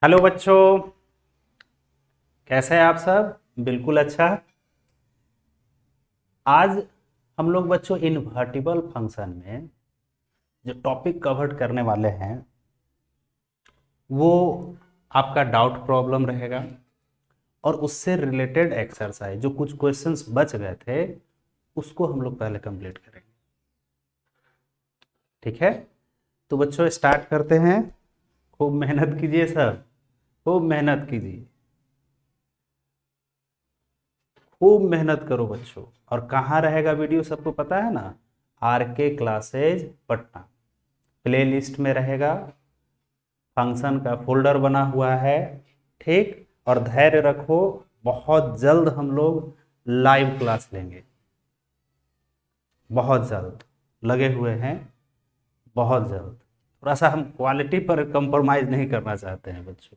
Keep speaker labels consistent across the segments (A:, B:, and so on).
A: Hello बच्चों, कैसे हैं आप सब? बिल्कुल अच्छा। आज हम लोग बच्चों इनवर्टिबल फंक्शन में जो टॉपिक कवर करने वाले हैं वो आपका डाउट प्रॉब्लम रहेगा और उससे रिलेटेड एक्सरसाइज जो कुछ क्वेश्चंस बच गए थे उसको हम लोग पहले कंप्लीट करेंगे। ठीक है, तो बच्चों स्टार्ट करते हैं। खूब मेहनत कीजिए सब, खूब मेहनत कीजिए, खूब मेहनत करो बच्चों। और कहाँ रहेगा वीडियो सबको पता है ना, आर के क्लासेज पटना प्ले लिस्ट में रहेगा। फंक्शन का फोल्डर बना हुआ है। ठीक, और धैर्य रखो, बहुत जल्द हम लोग लाइव क्लास लेंगे, बहुत जल्द लगे हुए हैं, बहुत जल्द। थोड़ा सा हम क्वालिटी पर कंप्रोमाइज नहीं करना चाहते हैं बच्चों,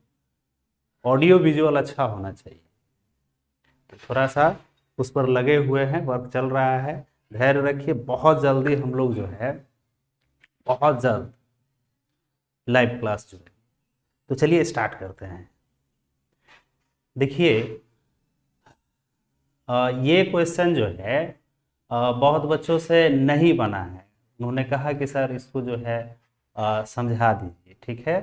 A: ऑडियो विजुअल अच्छा होना चाहिए। तो थोड़ा सा उस पर लगे हुए हैं, वर्क चल रहा है। धैर्य रखिए, बहुत जल्दी हम लोग जो है, बहुत जल्द लाइव क्लास जो है। तो चलिए स्टार्ट करते हैं। देखिए, ये क्वेश्चन जो है बहुत बच्चों से नहीं बना है। उन्होंने कहा कि सर इसको जो है समझा दीजिए। ठीक है,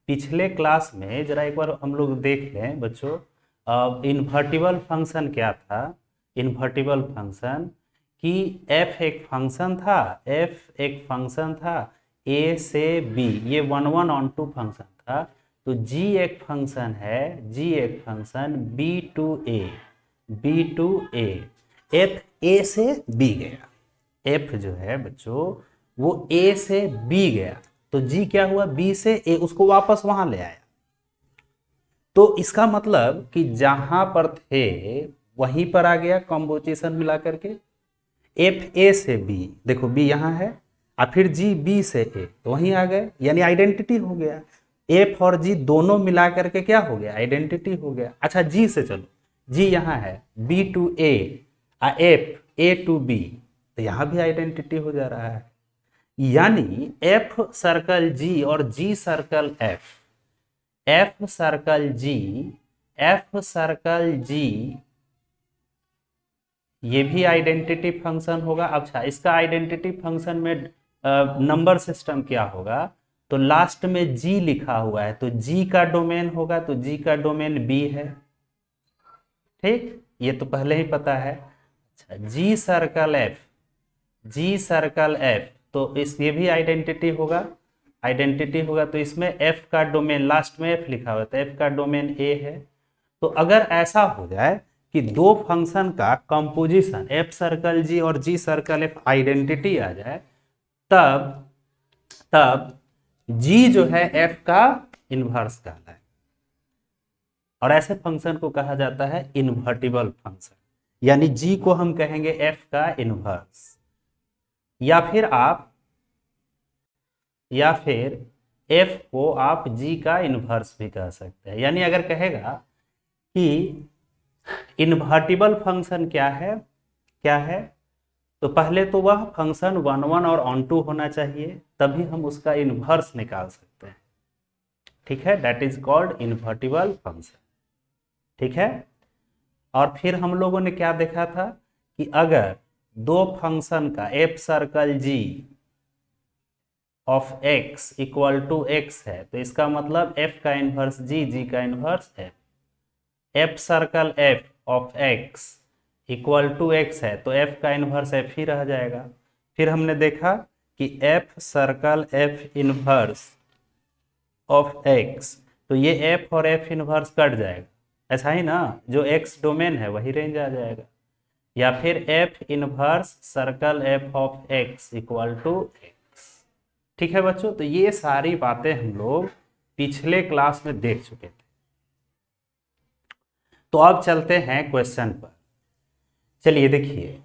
A: पिछले क्लास में जरा एक बार हम लोग देख लें बच्चों, इन्वर्टिबल फंक्शन क्या था। इन्वर्टिबल फंक्शन कि f एक फंक्शन था, a से b, ये one one onto function था। तो g एक फंक्शन है, g एक function b to a f a से b गया। f जो है बच्चों वो a से b गया, तो g क्या हुआ, b से a, उसको वापस वहां ले आया। तो इसका मतलब कि जहां पर थे वहीं पर आ गया कॉम्पोजिशन मिला करके। एफ ए से बी, देखो बी यहाँ है, और फिर जी बी से ए, तो वहीं आ गए, यानी आइडेंटिटी हो गया। एफ और जी दोनों मिला करके क्या हो गया, आइडेंटिटी हो गया। अच्छा जी से चलो, जी यहाँ है, b to a, f a to b, तो यहाँ भी आइडेंटिटी हो जा रहा है। यानी एफ सर्कल जी और जी सर्कल एफ, एफ सर्कल जी, एफ सर्कल जी, ये भी आइडेंटिटी फंक्शन होगा। अच्छा, इसका आइडेंटिटी फंक्शन में नंबर सिस्टम क्या होगा, तो लास्ट में जी लिखा हुआ है, तो जी का डोमेन होगा, तो जी का डोमेन बी है। ठीक, ये तो पहले ही पता है। अच्छा, जी सर्कल एफ, जी सर्कल एफ, तो इस ये भी आइडेंटिटी होगा, आइडेंटिटी होगा। तो इसमें एफ का डोमेन, लास्ट में एफ लिखा हुआ है, तो एफ का डोमेन ए है। तो अगर ऐसा हो जाए कि दो फंक्शन का कंपोजिशन एफ सर्कल जी और जी सर्कल एफ आइडेंटिटी आ जाए, तब तब जी जो है एफ का इनवर्स कहलाए, और ऐसे फंक्शन को कहा जाता है इन्वर्टिबल फंक्शन। यानी जी को हम कहेंगे एफ का इनवर्स, या फिर आप, या फिर एफ को आप जी का इनवर्स भी कह सकते हैं। यानी अगर कहेगा कि इन्वर्टिबल फंक्शन क्या है, क्या है, तो पहले तो वह फंक्शन वन वन और ऑन टू होना चाहिए, तभी हम उसका इन्वर्स निकाल सकते हैं। ठीक है, that is called invertible function. ठीक है, और फिर हम लोगों ने क्या देखा था कि अगर दो फंक्शन का f circle g of x equal to x है, तो इसका मतलब एफ का इनवर्स जी, जी का inverse f. F circle f of x equal to x है, तो एफ का इनवर्स एफ ही रह जाएगा। फिर हमने देखा कि F circle F inverse of x, तो ये एफ और एफ इनवर्स कट जाएगा, ऐसा ही ना, जो एक्स डोमेन है वही रेंज आ जाएगा। या फिर f inverse circle f of x equal to x. ठीक है बच्चों, तो ये सारी बातें हम लोग पिछले क्लास में देख चुके थे। तो अब चलते हैं क्वेश्चन पर। चलिए देखिए,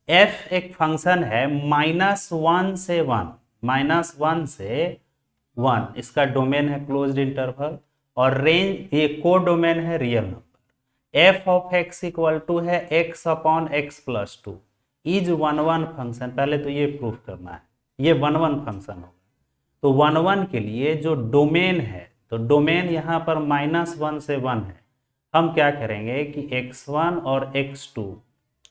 A: f एक फंक्शन है -1 से 1, -1 से 1, इसका डोमेन है क्लोज्ड इंटरवल, और रेंज ये को डोमेन है real number. f of x equal to है x upon x plus two, is one one function. पहले तो ये प्रूफ करना है, ये वन वन फंक्शन होगा। तो वन वन के लिए जो डोमेन है, तो डोमेन यहाँ पर -1 से 1 है। हम क्या करेंगे कि x1 और x2,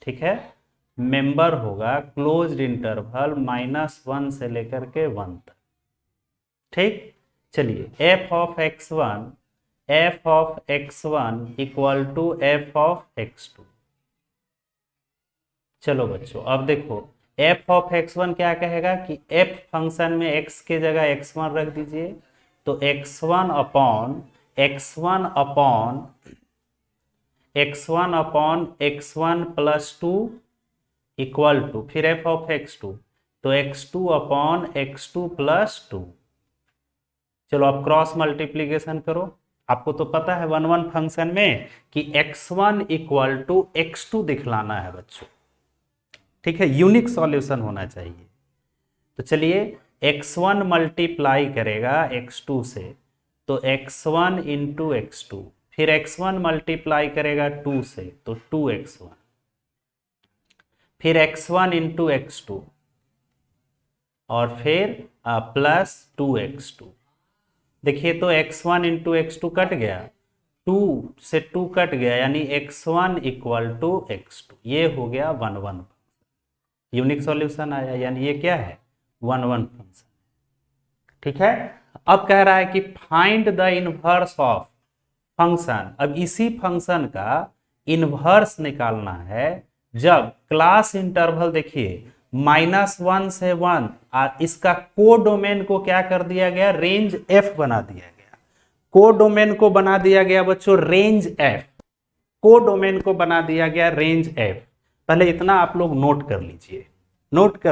A: ठीक है, मेंबर होगा क्लोज्ड इंटरवल -1 से लेकर के 1 तक। ठीक, चलिए f of x1 equal to f of x2। चलो बच्चों अब देखो f ऑफ x1 क्या कहेगा कि f फंक्शन में x के जगह x1 रख दीजिए, तो x1 upon x1 plus 2 equal to फिर f ऑफ x2, तो x2 अपॉन x2 प्लस 2। चलो अब क्रॉस मल्टीप्लीकेशन करो। आपको तो पता है 1 फंक्शन में कि x1 इक्वल टू x2 दिखलाना है बच्चों, ठीक है, यूनिक सॉल्यूशन होना चाहिए। तो चलिए x1 मल्टीप्लाई करेगा x2 से, तो x1 इंटू x2, फिर x1 मल्टीप्लाई करेगा 2 से, तो 2x1, फिर x1 इंटू x2 और फिर प्लस 2x2। देखिए तो x1 इंटू x2 कट गया, 2 से 2 कट गया, यानी x1 इक्वल टू x2। ये हो गया 1 यूनिक सॉल्यूशन आया, यानी ये क्या है 1 फंक्शन, ठीक है। अब कह रहा है कि find the inverse of function. अब इसी फंक्शन का इनवर्स निकालना है जब क्लास इंटरवल देखिए -1 से 1 और इसका कोडोमेन को क्या कर दिया गया, रेंज f बना दिया गया। कोडोमेन को बना दिया गया बच्चों रेंज f, कोडोमेन को बना दिया गया रेंज f। पहले इतना आप लोग नोट कर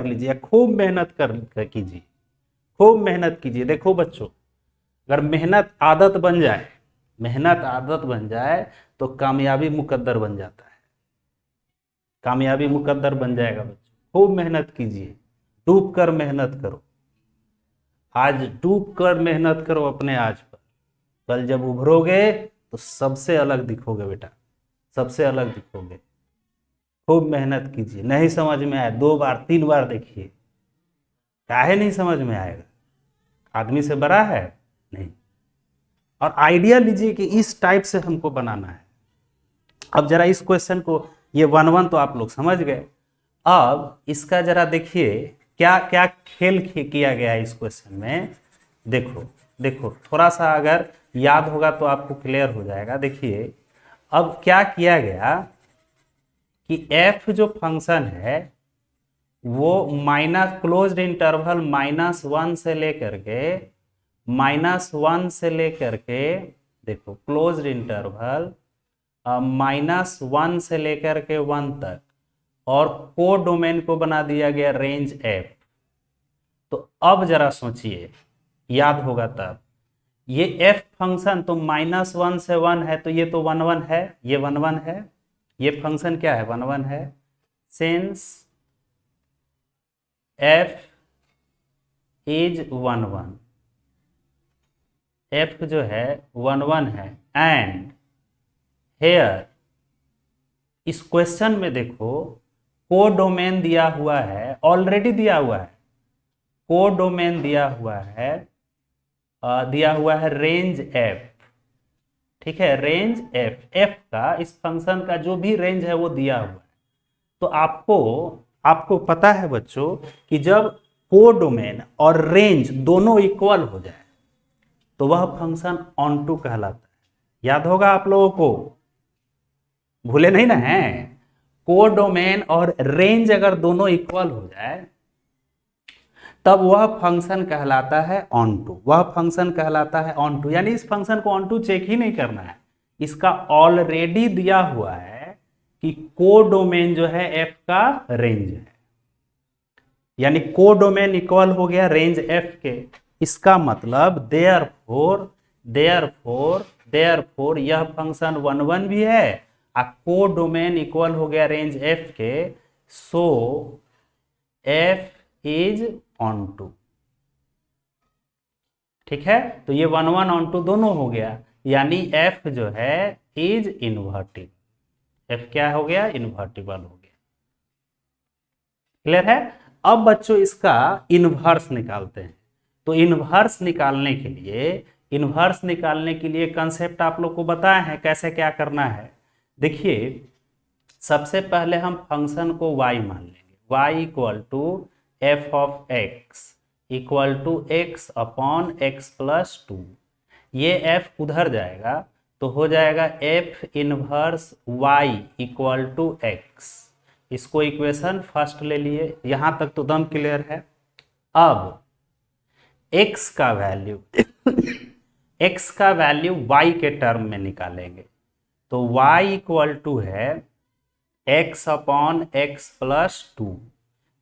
A: लीजिए, खूब मेहनत कीजिए, खूब मेहनत कीजिए। देखो बच्चों, अगर मेहनत आदत बन जाए तो कामयाबी मुकद्दर बन जाता है, कामयाबी मुकद्दर बन जाएगा बच्चों। खूब मेहनत कीजिए, डूब कर मेहनत करो, आज डूब कर मेहनत करो अपने आज पर, कल जब उभरोगे तो सबसे अलग दिखोगे बेटा, सबसे अलग दिखोगे। खूब मेहनत कीजिए। नहीं समझ में आया 2 बार 3 बार देखिए, काहे नहीं समझ में आएगा, आदमी से बड़ा है नहीं। और आइडिया लीजिए कि इस टाइप से हमको बनाना है। अब जरा इस क्वेश्चन को, ये 1 तो आप लोग समझ गए। अब इसका जरा देखिए क्या क्या खेल किया गया है इस क्वेश्चन में। देखो थोड़ा सा अगर याद होगा तो आपको क्लियर हो जाएगा। देखिए अब क्या किया गया कि f जो फंक्शन है वो क्लोज्ड इंटरवल -1 से लेकर के देखो क्लोज्ड इंटरवल -1 से लेकर के 1 तक, और कोडोमेन को बना दिया गया रेंज f। तो अब जरा सोचिए, याद होगा तब, ये f फंक्शन तो -1 से 1 है, तो ये तो 1 है, ये 1 है, ये फंक्शन क्या है 1 है। सिंस f इज 1, f जो है 1 है, एंड हेयर इस क्वेश्चन में देखो कोडोमेन दिया हुआ है, ऑलरेडी दिया हुआ है, कोडोमेन दिया हुआ है रेंज f, ठीक है, रेंज f का, इस फंक्शन का जो भी रेंज है वो दिया हुआ है। तो आपको पता है बच्चों कि जब कोडोमेन और रेंज दोनों इक्वल हो जाए तो वह फंक्शन ऑनटू कहलाता है। याद होगा आप लोगों को, भूले नहीं ना है। कोडोमेन और रेंज अगर दोनों इक्वल हो जाए तब वह फंक्शन कहलाता है ऑनटू, वह फंक्शन कहलाता है ऑनटू। यानी इस फंक्शन को ऑनटू चेक ही नहीं करना है, इसका ऑलरेडी दिया हुआ है कि कोडोमेन जो है f का रेंज है, यानी कोडोमेन इक्वल हो गया रेंज f के। इसका मतलब देयरफॉर यह फंक्शन 1 भी है और कोडोमेन इक्वल हो गया रेंज f के, सो f इज ऑनटू, ठीक है। तो ये 1 ऑनटू दोनों हो गया, यानी f जो है इज इनवर्टिबल, f क्या हो गया, इन्वर्टिबल हो गया। क्लियर है। अब बच्चों इसका इन्वर्स निकालते हैं। तो इन्वर्स निकालने के लिए इन्वर्स निकालने के लिए कंसेप्ट आप लोग को बताए हैं कैसे क्या करना है। देखिए सबसे पहले हम फंक्शन को y मान लेंगे, y equal to f of x equal to x upon x plus two. ये f उधर जाएगा तो हो जाएगा f inverse y equal to x. इसको इक्वेशन फर्स्ट ले लिए, यहां तक तो दम क्लियर है। अब x का वैल्यू x का वैल्यू y के टर्म में निकालेंगे तो y इक्वल टू है x upon x plus to.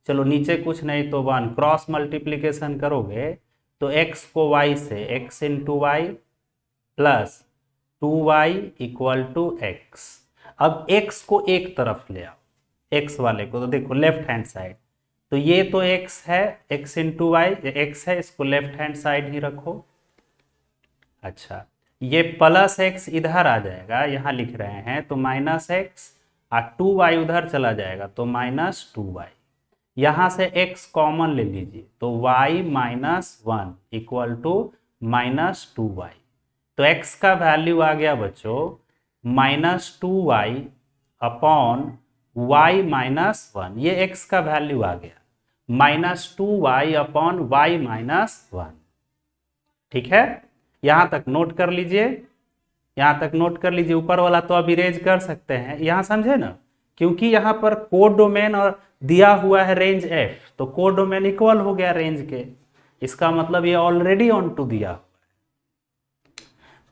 A: चलो नीचे कुछ नहीं तो 1, क्रॉस मल्टीप्लीकेशन करोगे तो x को y से x into y plus 2y equal to x. अब x को एक तरफ ले आओ, x वाले को तो देखो लेफ्ट हैंड साइड, तो ये तो x है, x इंटू वाई एक्स है, इसको लेफ्ट हैंड साइड ही रखो। अच्छा ये प्लस x इधर आ जाएगा, यहाँ लिख रहे हैं तो माइनस एक्स, और 2y उधर चला जाएगा तो माइनस 2y। यहाँ से x कॉमन ले लीजिए तो y minus 1 equal to minus 2y। तो x का वैल्यू आ गया बच्चों minus 2y upon y minus 1। ये x का वैल्यू आ गया minus 2y upon y minus 1। ठीक है, यहां तक नोट कर लीजिए, यहां तक नोट कर लीजिए। ऊपर वाला तो अब इरेज कर सकते हैं, यहां समझे ना, क्योंकि यहां पर कोड डोमेन और दिया हुआ है रेंज f, तो कोड डोमेन इक्वल हो गया रेंज के, इसका मतलब ये ऑलरेडी ऑन टू दिया हुआ है।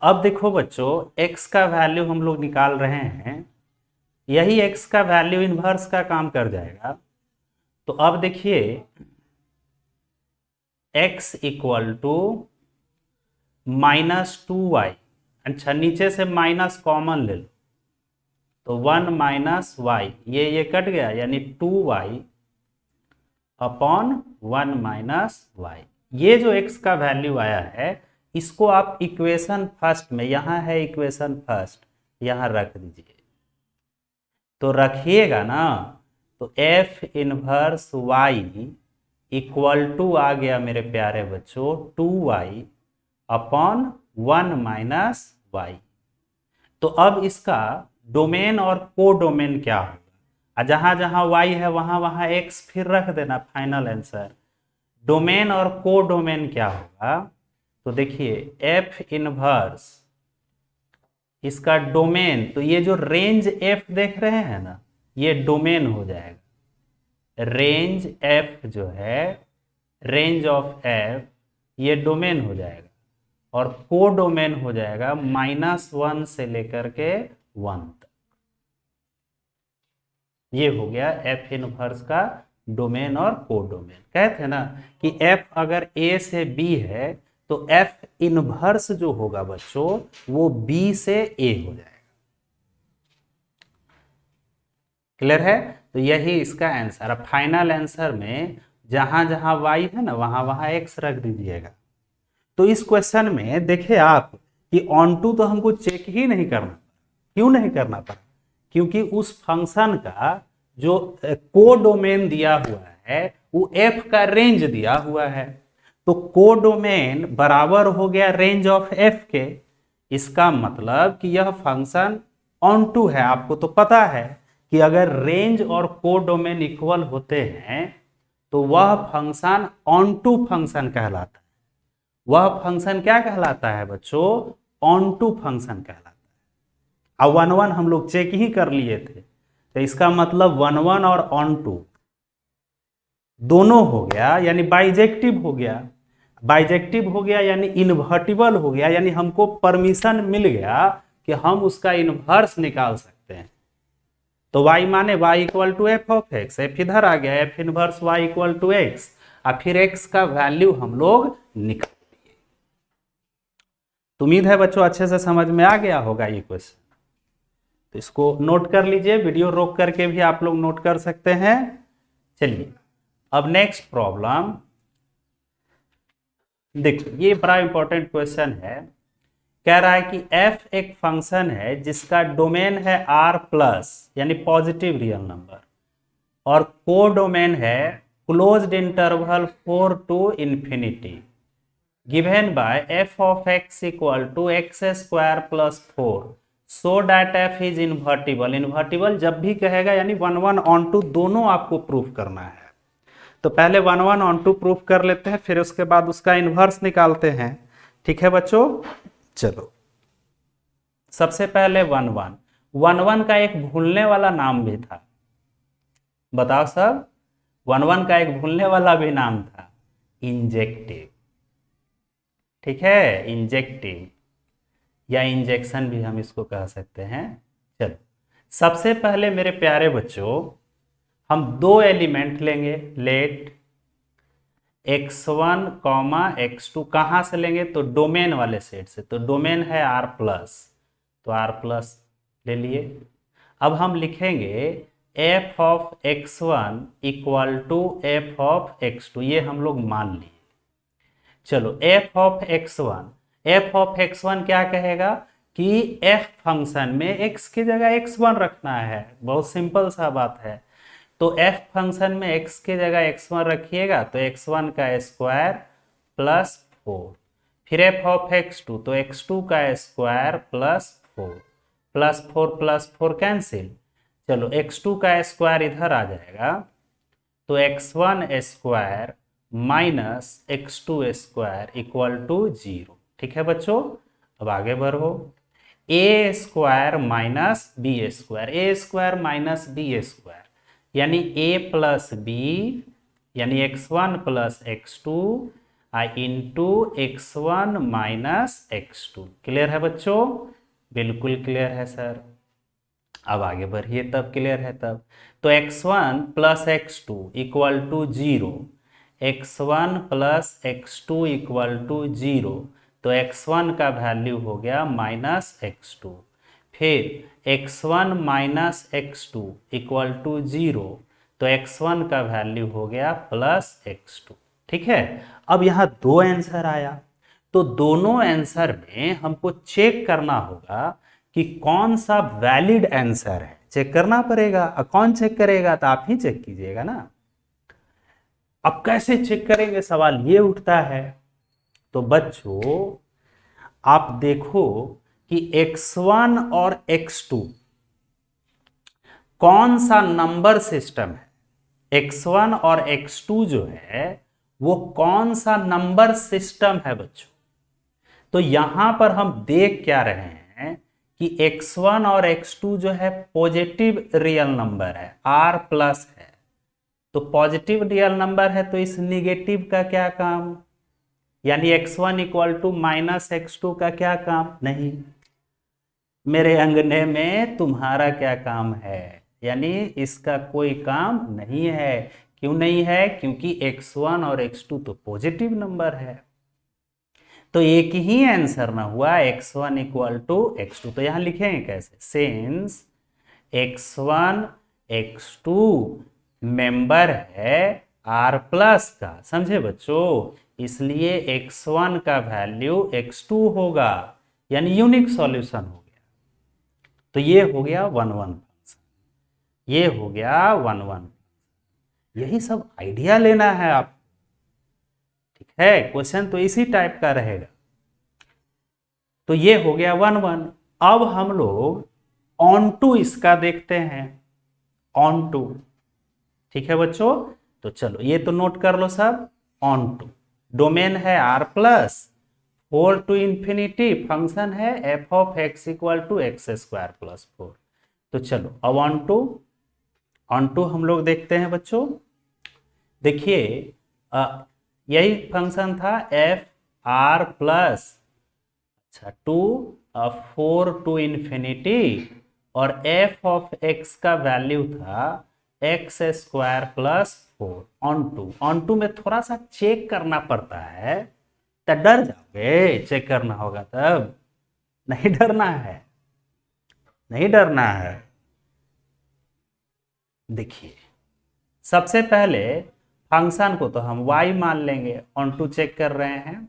A: अब देखो बच्चों x का वैल्यू हम लोग निकाल रहे हैं, यही x का वैल्यू इनवर्स का काम कर जाएगा। तो अब देखिए x equal to minus 2y, अच्छा नीचे से माइनस कॉमन ले लो तो 1 माइनस वाई, ये कट गया यानी 2y अपॉन 1 माइनस वाई। ये जो x का वैल्यू आया है इसको आप इक्वेशन फर्स्ट में, यहां है इक्वेशन फर्स्ट, यहां रख दीजिए। तो रखिएगा ना तो f inverse y equal to आ गया मेरे प्यारे बच्चों 2y अपॉन 1 माइनस वाई। तो अब इसका डोमेन और को डोमेन क्या होगा, जहां जहां y है वहां वहां x फिर रख देना, फाइनल आंसर। डोमेन और को डोमेन क्या होगा, तो देखिए f इनवर्स इसका डोमेन, तो ये जो रेंज f देख रहे हैं ना ये डोमेन हो जाएगा। रेंज f जो है, रेंज ऑफ f ये डोमेन हो जाएगा, और को डोमेन हो जाएगा -1 से लेकर के 1 तक। ये हो गया f इनवर्स का डोमेन और को डोमेन। कहते हैं ना कि f अगर a से b है तो f इनवर्स जो होगा बच्चों वो b से a हो जाएगा। क्लियर है, तो यही इसका आंसर। अब फाइनल आंसर में जहां जहां y है ना वहां वहां x रख दीजिएगा। तो इस क्वेश्चन में देखिए आप कि ऑन टू तो हमको चेक ही नहीं करना, क्यों नहीं करना पड़ा, क्योंकि उस फंक्शन का जो को डोमेन दिया हुआ है वो f का रेंज दिया हुआ है, तो को डोमेन बराबर हो गया रेंज ऑफ f के। इसका मतलब कि यह फंक्शन ऑन टू है। आपको तो पता है कि अगर रेंज और को डोमेन इक्वल होते हैं तो वह फंक्शन ऑन टू फंक्शन कहलाता है। वह फंक्शन क्या कहलाता है बच्चों, ऑन टू फंक्शन कहलाता है। अब 1 1 हम लोग चेक ही कर लिए थे, तो इसका मतलब 1 1 और ऑन टू दोनों हो गया, यानी बाइजेक्टिव हो गया। बाइजेक्टिव हो गया यानी इन्वर्टिबल हो गया, यानी हमको परमिशन मिल गया कि हम उसका इन्वर्स निकाल सकते हैं। तो y माने y equal to f of x, f इधर आ गया, f inverse y equal to x, और फिर x का वैल्यू हम लोग निकाल। तो उम्मीद है बच्चों अच्छे से समझ में आ गया होगा ये क्वेश्चन। तो इसको नोट कर लीजिए, वीडियो रोक करके भी आप लोग नोट कर सकते हैं। चलिए अब नेक्स्ट प्रॉब्लम देखो, ये बड़ा इंपॉर्टेंट क्वेश्चन है। कह रहा है कि f एक फंक्शन है जिसका डोमेन है r प्लस यानी पॉजिटिव रियल नंबर, और को डोमेन है closed interval 4 to infinity. Given by f of x equal to x square plus 4 so that f is invertible. Invertible जब भी कहेगा यानी 1 1 ऑन टू दोनों आपको प्रूफ करना है। तो पहले 1 1 ऑन टू प्रूफ कर लेते हैं, फिर उसके बाद उसका इन्वर्स निकालते हैं। ठीक है बच्चों, चलो सबसे पहले 1 1 1 1 का एक भूलने वाला नाम भी था। बताओ सब, 1 1 का एक भूलने वाला भी नाम था, इंजेक्टिव। ठीक है, इंजेक्टिव या इंजेक्शन भी हम इसको कह सकते हैं। चलो सबसे पहले मेरे प्यारे बच्चों हम दो एलिमेंट लेंगे, लेट x1 कॉमा x2 कहाँ से लेंगे, तो डोमेन वाले सेट से। तो डोमेन है r प्लस, तो r प्लस ले लिए। अब हम लिखेंगे f of x1 equal to f of x2, ये हम लोग मान लिए। चलो f ऑफ x1 क्या कहेगा कि f फंक्शन में x की जगह x1 रखना है। बहुत सिंपल सा बात है। तो f फंक्शन में x की जगह x1 रखिएगा तो x1 का स्क्वायर प्लस 4, फिर f ऑफ x2 तो x2 का स्क्वायर प्लस 4 प्लस 4 कैंसिल। चलो x2 का स्क्वायर इधर आ जाएगा तो x1 square minus x2 square equal to 0। ठीक है बच्चों, अब आगे बढ़ो। a square minus b square, a square minus b square यानी a प्लस बी यानी x1 plus x2 into x1 minus x2। Clear है बच्चों? बिल्कुल क्लियर है सर। अब आगे बढ़िए, तब क्लियर है तब। तो x1 plus x2 equal to 0, x1 plus x2 equal to 0, तो x1 का वैल्यू हो गया माइनस x2। फिर x1 minus x2 equal to 0, तो x1 का वैल्यू हो गया प्लस x2। ठीक है, अब यहाँ दो आंसर आया, तो दोनों आंसर में हमको चेक करना होगा कि कौन सा वैलिड आंसर है। चेक करना पड़ेगा। कौन चेक करेगा? तो आप ही चेक कीजिएगा ना। अब कैसे चेक करेंगे, सवाल ये उठता है। तो बच्चों आप देखो कि x1 और x2 कौन सा नंबर सिस्टम है। x1 और x2 जो है वो कौन सा नंबर सिस्टम है बच्चों। तो यहां पर हम देख क्या रहे हैं कि x1 और x2 जो है पॉजिटिव रियल नंबर है, r प्लस है। तो पॉजिटिव रियल नंबर है तो इस निगेटिव का क्या काम, यानी x1 equal to minus x2 का क्या काम? नहीं। मेरे अंगने में तुम्हारा क्या काम है, यानी इसका कोई काम नहीं है। क्यों नहीं है? क्योंकि x1 और x2 तो पॉजिटिव नंबर है। तो एक ही आंसर ना हुआ, x1 इक्वल टू x2। तो यहां लिखेंगे कैसे? सिंस x1 x2 मेंबर है r प्लस का, समझे बच्चों, इसलिए x1 का वैल्यू x2 होगा, यानी यूनिक सॉल्यूशन हो गया। तो ये हो गया 1 1 फंक्शन, ये हो गया 1 1। यही सब आइडिया लेना है आप। ठीक है, क्वेश्चन तो इसी टाइप का रहेगा। तो ये हो गया 1 1। अब हम लोग ऑन टू इसका देखते हैं, ऑन टू। ठीक है बच्चों, तो चलो ये तो नोट कर लो सब। ऑन टू डोमेन है r plus 4 to infinity, function है f of x equal to x square plus 4। तो चलो अब ऑन टू हम लोग देखते हैं बच्चों। देखिए यही फंक्शन था एफ आर प्लस, अच्छा 2 4 टू इंफिनिटी, और f ऑफ x का वैल्यू था x square plus 4। Onto में थोड़ा सा चेक करना पड़ता है, तो डर जाओगे। चेक करना होगा तब, नहीं डरना है, नहीं डरना है। देखिए सबसे पहले फंक्शन को तो हम y मान लेंगे, ऑन टू चेक कर रहे हैं,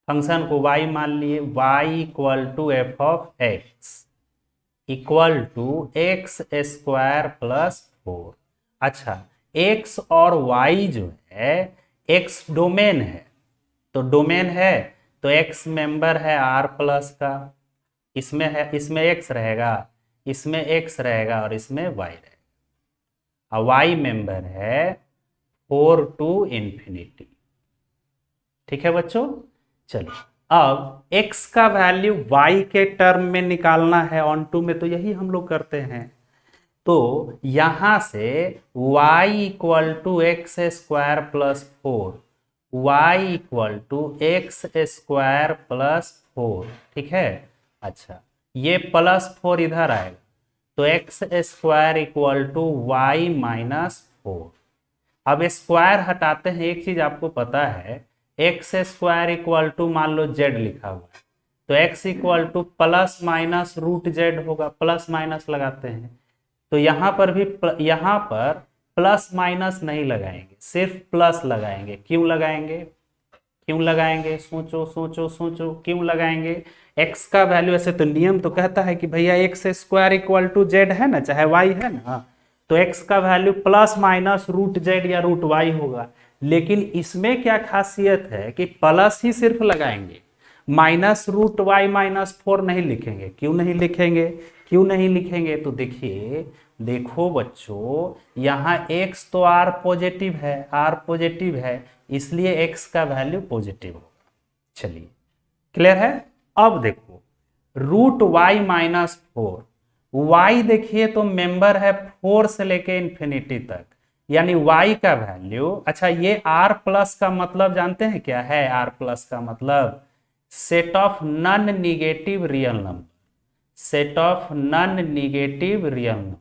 A: फंक्शन को y मान लिए। y equal to f of x equal to x square plus 4। अच्छा x और y जो है, x डोमेन है तो डोमेन है तो x मेंबर है r प्लस का, इसमें है, इसमें x रहेगा, इसमें x रहेगा और इसमें y रहेगा, और y मेंबर है 4 टू इंफिनिटी। ठीक है बच्चों, चलिए अब x का वैल्यू y के टर्म में निकालना है ऑन टू में, तो यही हम लोग करते हैं। तो यहां से y equal to x square plus 4, y equal to x square plus 4, ठीक है। अच्छा, ये प्लस 4 इधर आएगा तो x square equal to y minus 4। अब स्क्वायर हटाते हैं, एक चीज आपको पता है, एक्स स्क्वायर इक्वल टू मान लो जेड लिखा हुआ है, तो x equal to plus minus root z होगा, प्लस माइनस लगाते हैं। तो यहां पर भी यहां पर प्लस माइनस नहीं लगाएंगे, सिर्फ प्लस लगाएंगे। क्यों लगाएंगे, क्यों लगाएंगे, सोचो सोचो सोचो, क्यों लगाएंगे। x का वैल्यू, ऐसे तो नियम तो कहता है कि भैया x square equal to z है ना, चाहे y है ना, तो x का वैल्यू प्लस माइनस रूट जेड या रूट y होगा। लेकिन इसमें क्या खासियत है कि प्लस ही सिर्फ लगाएंगे, माइनस रूट वाई माइनस 4 नहीं लिखेंगे। क्यों नहीं लिखेंगे, क्यों नहीं लिखेंगे, तो देखिए, देखो बच्चों, यहाँ x तो r पॉजिटिव है, r पॉजिटिव है, इसलिए x का वैल्यू पॉजिटिव होगा। चलिए, क्लियर है। अब देखो रूट वाई माइनस 4, वाई देखिए तो मेंबर है 4 से लेके इंफिनिटी तक, यानी y का वैल्यू, अच्छा ये r प्लस का मतलब जानते हैं क्या है, r प्लस का मतलब set of non negative real number, set of non negative real number,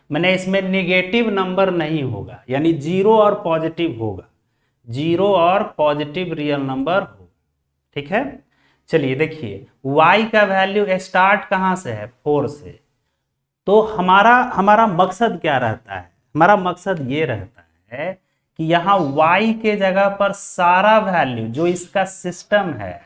A: मैंने इसमें निगेटिव नंबर नहीं होगा, यानी जीरो और पॉजिटिव होगा, जीरो और पॉजिटिव रियल नंबर होगा। ठीक है, चलिए देखिए y का वैल्यू स्टार्ट कहां से है, 4 से। तो हमारा मकसद क्या रहता है, हमारा मकसद ये रहता है कि यहाँ y के जगह पर सारा वैल्यू जो इसका सिस्टम है,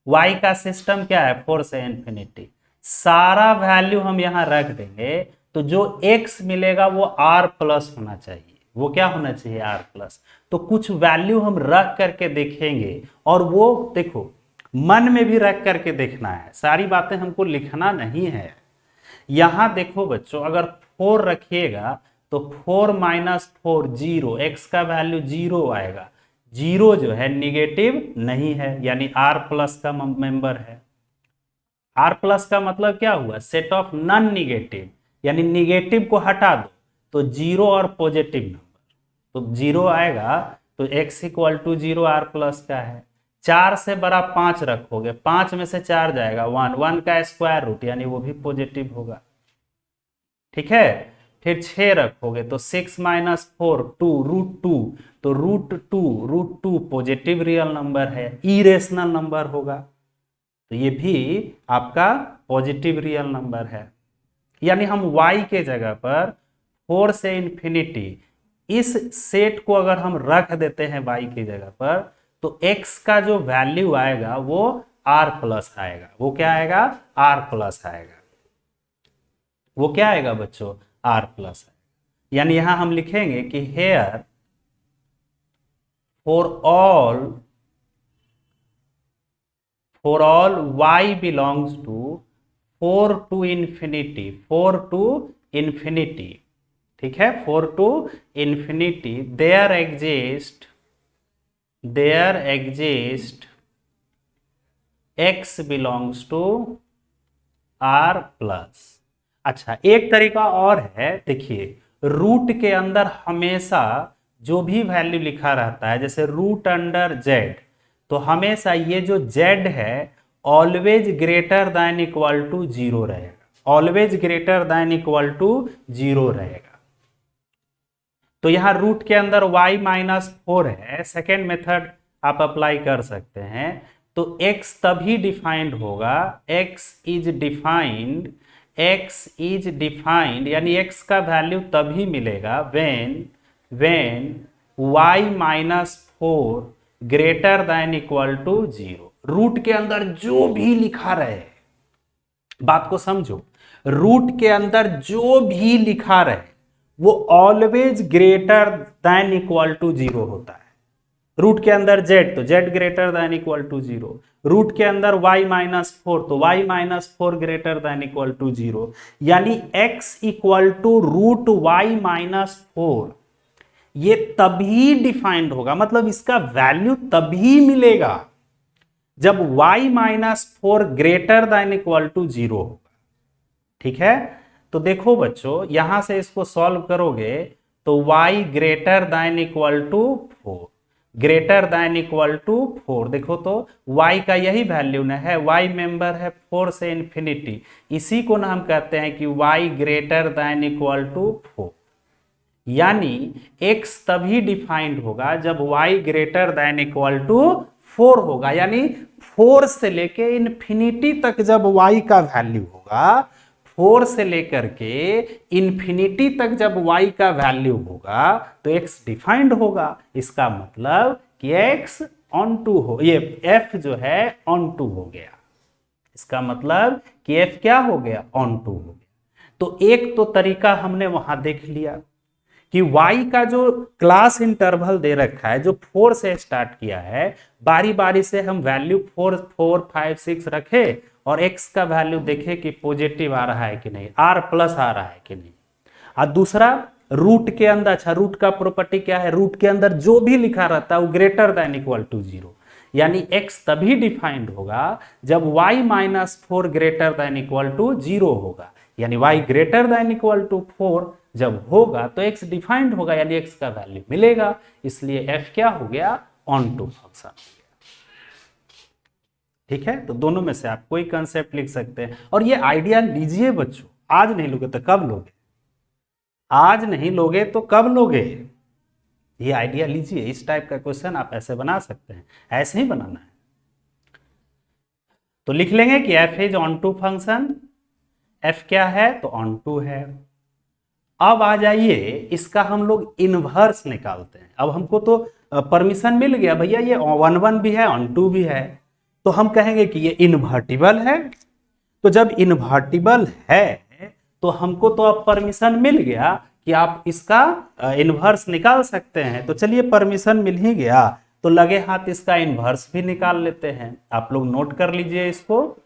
A: y का सिस्टम क्या है 4 से इंफिनिटी, सारा वैल्यू हम यहाँ रख देंगे, तो जो x मिलेगा वो r प्लस होना चाहिए। वो क्या होना चाहिए, r प्लस। तो कुछ वैल्यू हम रख करके देखेंगे, और वो देखो मन में भी रख करके देखना है, सारी बातें हमको लिखना नहीं है। यहां देखो बच्चों, अगर 4 रखिएगा तो 4 माइनस 4 जीरो, एक्स का वैल्यू जीरो आएगा, जीरो जो है निगेटिव नहीं है, यानी r प्लस का मेंबर है। r प्लस का मतलब क्या हुआ, सेट ऑफ नॉन निगेटिव, यानी निगेटिव को हटा दो तो जीरो और पॉजिटिव नंबर, तो जीरो आएगा, तो x equal to zero r plus का है। 4 से बड़ा 5 रखोगे, 5 में से 4 जाएगा 1, 1 का स्क्वायर रूट, यानी वो भी पॉजिटिव होगा। ठीक है, फिर 6 रखोगे तो 6 माइनस 4 2 रूट 2, तो root two positive real number है, इरेशनल नंबर होगा, तो ये भी आपका पॉजिटिव रियल नंबर है। यानी हम y के जगह पर 4 से इंफिनिटी इस सेट को अगर हम रख देते हैं y की जगह पर, तो x का जो वैल्यू आएगा वो r प्लस आएगा। वो क्या आएगा, r प्लस आएगा। वो क्या आएगा बच्चों, r प्लस आएगा। यानी यहां हम लिखेंगे कि here for all y belongs to 4 to infinity, 4 to infinity, ठीक है, 4 to infinity, there exist x belongs to r plus. अच्छा, एक तरीका और है, देखिए रूट के अंदर हमेशा जो भी वैल्यू लिखा रहता है, जैसे रूट अंडर z, तो हमेशा ये जो z है always greater than equal to zero रहेगा, always greater than equal to zero रहेगा। तो यहां रूट के अंदर y माइनस 4 है, सेकेंड मेथड आप अप्लाई कर सकते हैं। तो x तभी डिफाइंड होगा, x इज डिफाइंड, यानी x का वैल्यू तभी मिलेगा when y minus 4 greater than equal to zero. Root के अंदर जो भी लिखा रहे, बात को समझो, रूट के अंदर जो भी लिखा रहे वो always greater than equal to zero होता है। रूट के अंदर z तो z greater than equal to 0, root के अंदर y माइनस 4 तो y minus 4 greater than equal to 0, यानी x equal to root y minus 4 ये तभी डिफाइंड होगा, मतलब इसका वैल्यू तभी मिलेगा जब y minus 4 greater than equal to 0 होगा। ठीक है, तो देखो बच्चों यहां से इसको सॉल्व करोगे तो y greater than equal to 4, greater than equal to 4, देखो तो y का यही वैल्यू ना है, y मेंबर है 4 से इंफिनिटी, इसी को ना हम कहते हैं कि y greater than equal to 4, यानी x तभी डिफाइंड होगा जब y greater than equal to 4 होगा, यानी 4 से लेके इंफिनिटी तक जब y का वैल्यू होगा, 4 से लेकर के इंफिनिटी तक जब y का वैल्यू होगा तो x डिफाइंड होगा। इसका मतलब कि x ऑन टू हो, ये f जो है ऑन टू हो गया, इसका मतलब कि f क्या हो गया, ऑन टू हो गया। तो एक तो तरीका हमने वहां देख लिया कि y का जो क्लास इंटरवल दे रखा है, जो 4 से स्टार्ट किया है, बारी बारी से हम वैल्यू 4 4 5 6 रखे और x का वैल्यू देखे कि पॉजिटिव आ रहा है कि नहीं, r प्लस आ रहा है कि नहीं। और दूसरा रूट के अंदर, अच्छा रूट का प्रॉपर्टी क्या है, रूट के अंदर जो भी लिखा रहता है वो ग्रेटर देन इक्वल टू 0, यानी x तभी डिफाइंड होगा जब y minus 4 greater than equal to 0 होगा, यानी y greater than equal to 4 जब होगा तो x डिफाइंड होगा, यानी x का वैल्यू मिलेगा, इसलिए f क्या हो गया, ऑन टू फंक्शन हो गया। ठीक है, तो दोनों में से आप कोई कंसेप्ट लिख सकते हैं, और ये आइडिया लीजिए बच्चों, आज नहीं लोगे तो कब लोगे, आज नहीं लोगे तो कब लोगे, ये आइडिया लीजिए। इस टाइप का क्वेश्चन आप ऐसे बना सकते हैं, ऐसे ही बनाना है। तो लिख लेंगे कि f is onto function, f क्या है तो ऑन टू है। अब आ जाइए इसका हम लोग इनवर्स निकालते हैं। अब हमको तो परमिशन मिल गया भैया, ये 1 1 भी है ऑन टू भी है, तो हम कहेंगे कि ये इन्वर्टिबल है। तो जब इन्वर्टिबल है तो हमको तो अब परमिशन मिल गया कि आप इसका इन्वर्स निकाल सकते हैं। तो चलिए परमिशन मिल ही गया तो लगे हाथ इसका इन्वर्स भी निकाल लेते हैं। आप लोग नोट कर लीजिए, इसको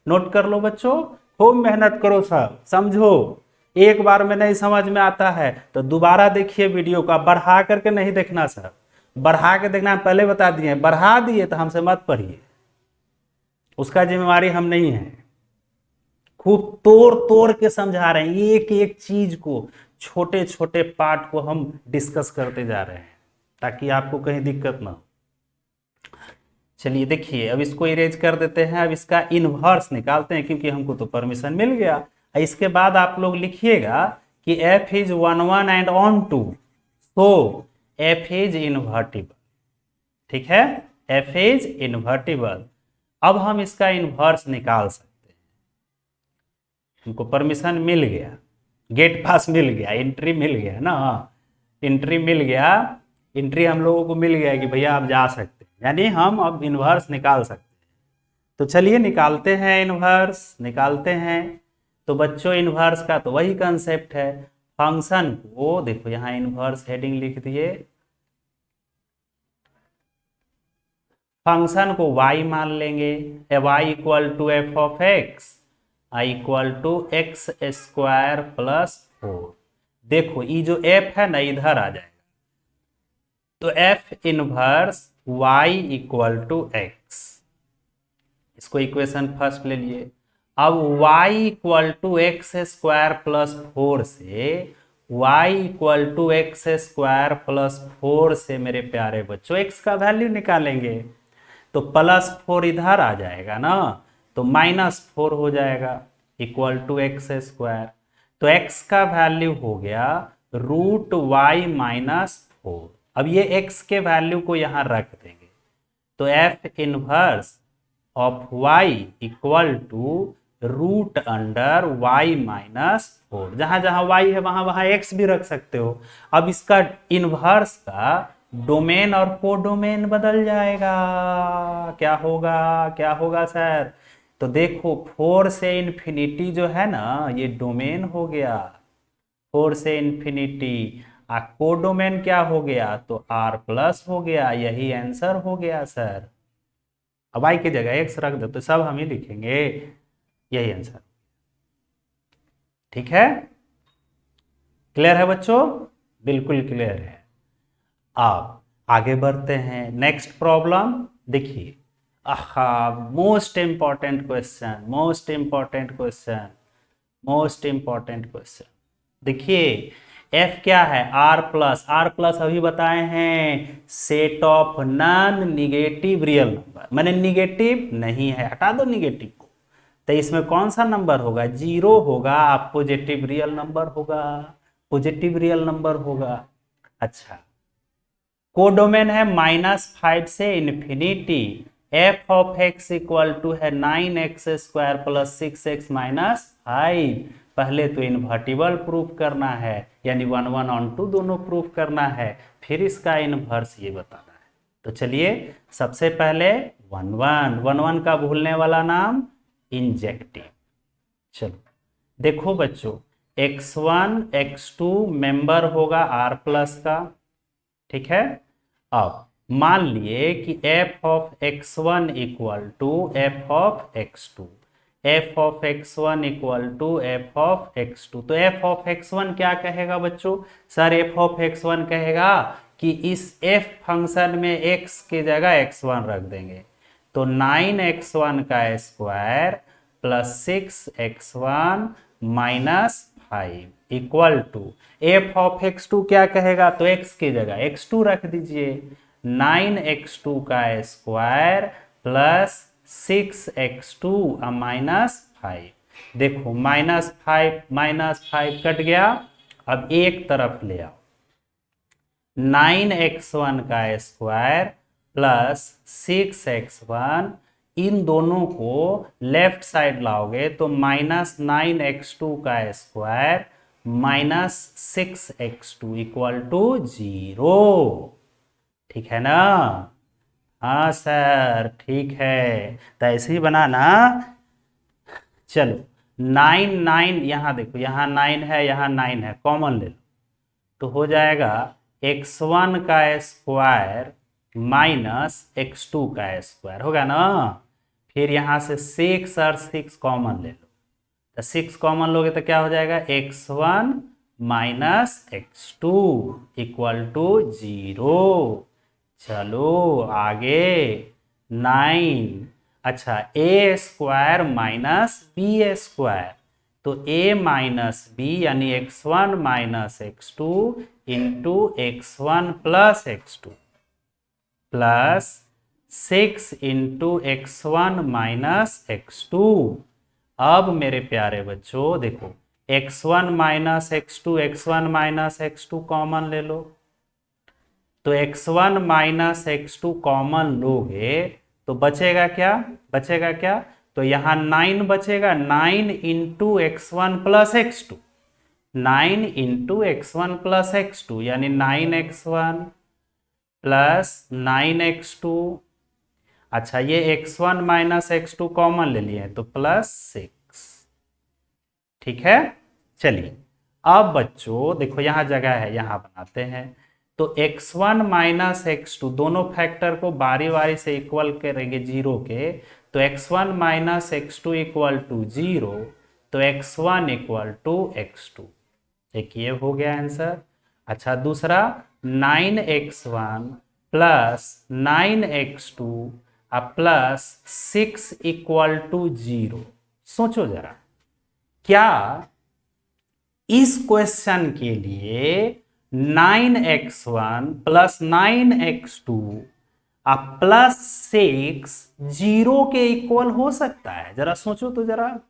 A: नोट कर लो बच्चों, खूब मेहनत करो सब, समझो। एक बार में नहीं समझ में आता है तो दोबारा देखिए वीडियो का, बढ़ा करके नहीं देखना सर, बढ़ा के देखना, पहले बता दिए, बढ़ा दिए तो हमसे मत पढ़िए, उसका जिम्मेवारी हम नहीं है। खूब तोड़ तोड़ के समझा रहे हैं, एक एक चीज को, छोटे छोटे पार्ट को हम डिस्कस करते जा रहे हैं ताकि आपको कहीं दिक्कत ना हो। चलिए देखिए, अब इसको इरेज कर देते हैं, अब इसका इनवर्स निकालते हैं क्योंकि हमको तो परमिशन मिल गया। इसके बाद आप लोग लिखिएगा कि f is 1 1 and onto, so f is invertible. ठीक है, f इज इन्वर्टिबल। अब हम इसका इनवर्स निकाल सकते हैं, हमको परमिशन मिल गया, गेट पास मिल गया, एंट्री मिल गया ना, एंट्री मिल गया, एंट्री हम लोगों को मिल गया कि भैया आप जा सकते हैं, यानी हम अब इनवर्स निकाल सकते हैं। तो चलिए निकालते हैं, इनवर्स निकालते हैं। तो बच्चों इनवर्स का तो वही कंसेप्ट है, फंक्शन को देखो यहाँ इनवर्स हेडिंग लिख दिए, फंक्शन को y मान लेंगे, y equal to f of x I equal to x square plus 4। देखो ये जो f है ना इधर आ जाएगा, तो f inverse y equal to x, इसको इक्वेशन फर्स्ट ले लिए। अब y equal to x square plus 4 से y equal to x square plus 4 से मेरे प्यारे बच्चों x का वैल्यू निकालेंगे, तो प्लस 4 इधर आ जाएगा ना, तो -4 हो जाएगा इक्वल टू एक्स स्क्वायर। तो x का वैल्यू हो गया रूट y माइनस 4। अब ये x के वैल्यू को यहां रख देंगे, तो f inverse of y equal to root under y minus 4। जहां जहां y है वहां वहां x भी रख सकते हो। अब इसका इनवर्स का डोमेन और कोडोमेन बदल जाएगा, क्या होगा, क्या होगा सर, तो देखो 4 से इंफिनिटी जो है ना ये डोमेन हो गया, 4 से इंफिनिटी, कोडोमेन क्या हो गया, तो R प्लस हो गया। यही आंसर हो गया सर। अब आई की जगह एक्स रख दो तो सब हम ही लिखेंगे, यही आंसर। ठीक है, क्लियर है बच्चों? बिल्कुल क्लियर है। अब आगे बढ़ते हैं, नेक्स्ट प्रॉब्लम देखिए। आहा, most important question, most important question, most important question. देखिए f क्या है, r प्लस। आर प्लस अभी बताए हैं, set of non negative real number, मैंने निगेटिव नहीं है, हटा दो निगेटिव को। तो इसमें कौन सा नंबर होगा, जीरो होगा। पॉजिटिव रियल नंबर होगा, पॉजिटिव रियल नंबर होगा। अच्छा, कोडोमेन है -5 से इन्फिनिटी। F of x equal to है 9x² प्लस 6x माइनस 5। पहले तो इन्वर्टिबल प्रूफ करना है, यानी 1 1 ऑन 2 दोनों प्रूफ करना है, फिर इसका इनवर्स ये बताना है। तो चलिए सबसे पहले 1 1 1 1 का भूलने वाला नाम इंजेक्टिव। चलो देखो बच्चों, x1 x2 मेंबर होगा r प्लस का। ठीक है, अब मान लिए कि f of x1 equal to f of x2, of ऑफ x1 equal to f of x2। तो f ऑफ x1 क्या कहेगा बच्चों, सर f ऑफ x1 कहेगा कि इस f फंक्शन में x की जगह x1 रख देंगे, तो 9x1 का square plus 6x1 minus 5 equal to f of x2 क्या कहेगा, तो x की जगह x2 रख दीजिए, 9x2 का स्क्वायर प्लस 6x2 माइनस 5। देखो -5 कट गया, अब एक तरफ ले आओ, 9x1 का स्क्वायर प्लस 6x1, इन दोनों को लेफ्ट साइड लाओगे तो -9x2 का square minus 6x2 equal to 0। ठीक है ना? हाँ सर ठीक है, तो ऐसे ही बनाना। चलो 9 9 यहाँ देखो, यहाँ 9 है, यहाँ 9 है, कॉमन ले लो, तो हो जाएगा x1 का स्क्वायर माइनस x2 का स्क्वायर, होगा ना। फिर यहाँ से 6 और 6 कॉमन ले लो, तो 6 कॉमन लोगे तो क्या हो जाएगा, x1 minus x2 equal to 0। चलो आगे 9, अच्छा a square minus b square, तो a माइनस बी यानी x1 minus x2 into x1 plus x2 plus 6 into x1 minus x2। अब मेरे प्यारे बच्चों देखो, x1 minus x2, x1 minus x2 common ले लो, तो x1 माइनस x2 कॉमन लोगे तो बचेगा क्या, बचेगा क्या, तो यहाँ 9 बचेगा, 9 into x1 plus x2, 9 into x1 plus x2 यानी 9x1 प्लस 9x2। अच्छा ये x1 माइनस x2 कॉमन ले लिए तो प्लस 6। ठीक है, चलिए अब बच्चों देखो यहाँ जगह है, यहाँ बनाते हैं। तो x1 माइनस x2 दोनों फैक्टर को बारी बारी से इक्वल करेंगे 0 के, तो x1 minus x2 equal to 0, तो x1 इक्वल टू x2। एक ये हो गया आंसर। अच्छा दूसरा 9x1 plus 9x2 plus 6 equal to 0। सोचो जरा, क्या इस क्वेश्चन के लिए 9x1 प्लस 9x2 प्लस 6 0 के इक्वल हो सकता है? जरा सोचो तो जरा,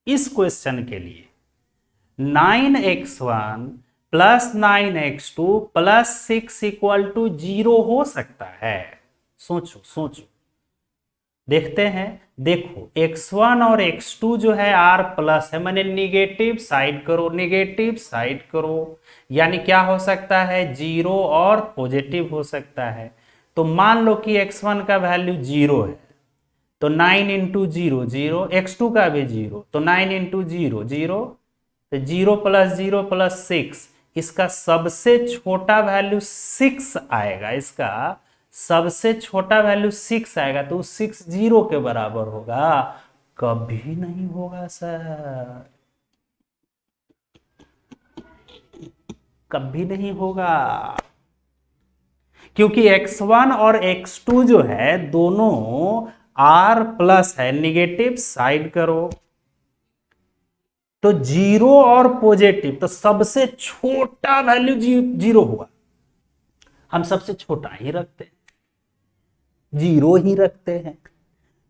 A: इस क्वेश्चन के लिए 9x1 plus 9x2 plus 6 equal to 0 हो सकता है? सोचो सोचो, देखते हैं। देखो x1 और x2 जो है r प्लस है, मैंने निगेटिव साइड करो, निगेटिव साइड करो, यानी क्या हो सकता है, 0 और पॉजिटिव हो सकता है। तो मान लो कि x1 का वैल्यू 0 है, तो 9 इंटू 0 0, x2 का भी 0, तो 9 इंटू 0 0, तो 0 प्लस 0 प्लस 6, इसका सबसे छोटा वैल्यू 6 आएगा, इसका सबसे छोटा वैल्यू 6 आएगा, तो 6 0 के बराबर होगा? कभी नहीं होगा सर, कभी नहीं होगा, क्योंकि x1 और x2 जो है दोनों r प्लस है, निगेटिव साइड करो तो जीरो और पॉजिटिव, तो सबसे छोटा वैल्यू जीरो होगा। हम सबसे छोटा ही रखते हैं, जीरो ही रखते हैं,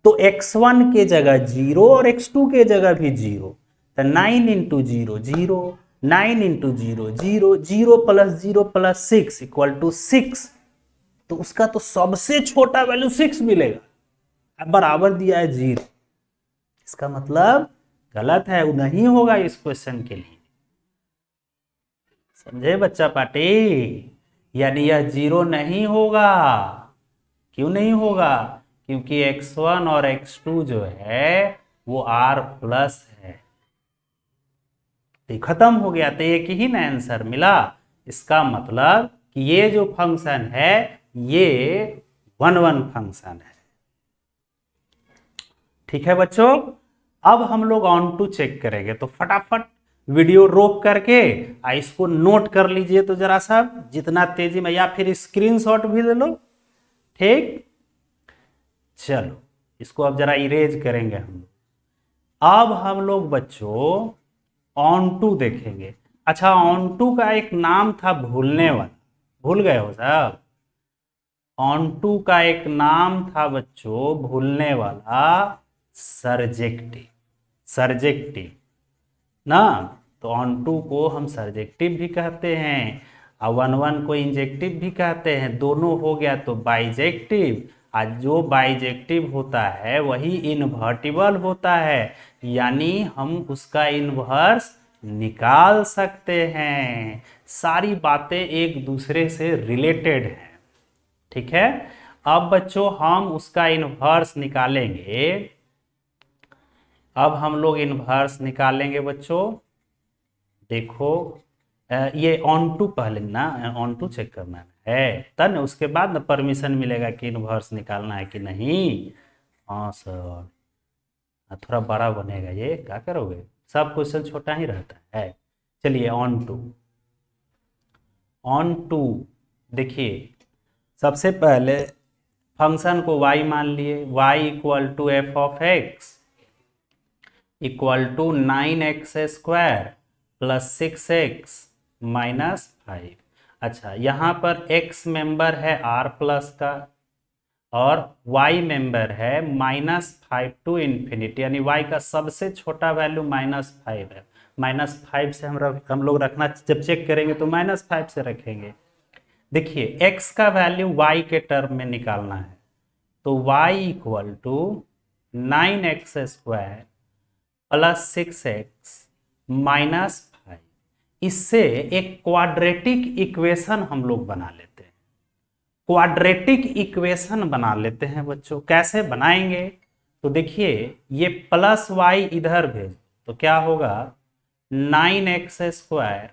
A: तो x1 के जगह जीरो और x2 के जगह भी जीरो, तो 9 into zero zero, 9 into zero zero, zero plus 6 equal to 6, तो उसका तो सबसे छोटा वैल्यू 6 मिलेगा, अब बराबर दिया है जीरो, इसका मतलब गलत है, वो नहीं होगा इस क्वेश्चन के लिए। समझे बच्चा पार्टी? यानी यह जीरो नहीं होगा। क्यों नहीं होगा? क्योंकि x1 और x2 जो है वो r प्लस है। तो खत्म हो गया, तो एक ही ना आंसर मिला। इसका मतलब कि ये जो फंक्शन है ये 1 फंक्शन है। ठीक है बच्चों, अब हम लोग ऑन टू चेक करेंगे, तो फटाफट वीडियो रोक करके इसको नोट कर लीजिए तो जरा सा, जितना तेजी में, या फिर स्क्रीनशॉट भी ले लो। ठीक, चलो इसको अब जरा इरेज करेंगे हम। अब हम लोग बच्चों ऑन टू देखेंगे। अच्छा, ऑन टू का एक नाम था भूलने वाला, भूल गए हो साहब? ऑन टू का एक नाम था बच्चों भूलने वाला, सरजेक्टिव। सरजेक्टिव ना, तो ऑन टू को हम सरजेक्टिव भी कहते हैं और 1 को इंजेक्टिव भी कहते हैं, दोनों हो गया तो बाइजेक्टिव। आज जो बाइजेक्टिव होता है वही इन्वर्टिबल होता है, यानी हम उसका इन्वर्स निकाल सकते हैं। सारी बातें एक दूसरे से रिलेटेड हैं। ठीक है, अब बच्चों हम उसका इन्वर्स निकालेंगे। अब हम लोग इन्वर्स निकालेंगे बच्चों। देखो ये ऑन टू पहले ना, ऑन टू चेक करना है तब ना, उसके बाद ना परमिशन मिलेगा कि इन्वर्स निकालना है कि नहीं। हाँ सर, थोड़ा बड़ा बनेगा, ये क्या करोगे, सब क्वेश्चन छोटा ही रहता है। चलिए ऑन टू, ऑन टू देखिए, सबसे पहले फंक्शन को y मान लिए, y equal to f of x equal to 9x square plus 6x minus 5। अच्छा, यहाँ पर x मेंबर है r प्लस का और y मेंबर है -5 टू इन्फिनिटी, यानी y का सबसे छोटा वैल्यू -5 है। -5 से हम लोग रखना, जब चेक करेंगे तो -5 से रखेंगे। देखिए x का वैल्यू y के टर्म में निकालना है, तो y equal to 9x square plus 6x minus 5। इससे एक क्वाड्रेटिक इक्वेशन हम लोग बना लेते हैं। क्वाड्रेटिक इक्वेशन बना लेते हैं बच्चों, कैसे बनाएंगे? तो देखिए ये प्लस y इधर भेज तो क्या होगा, 9x square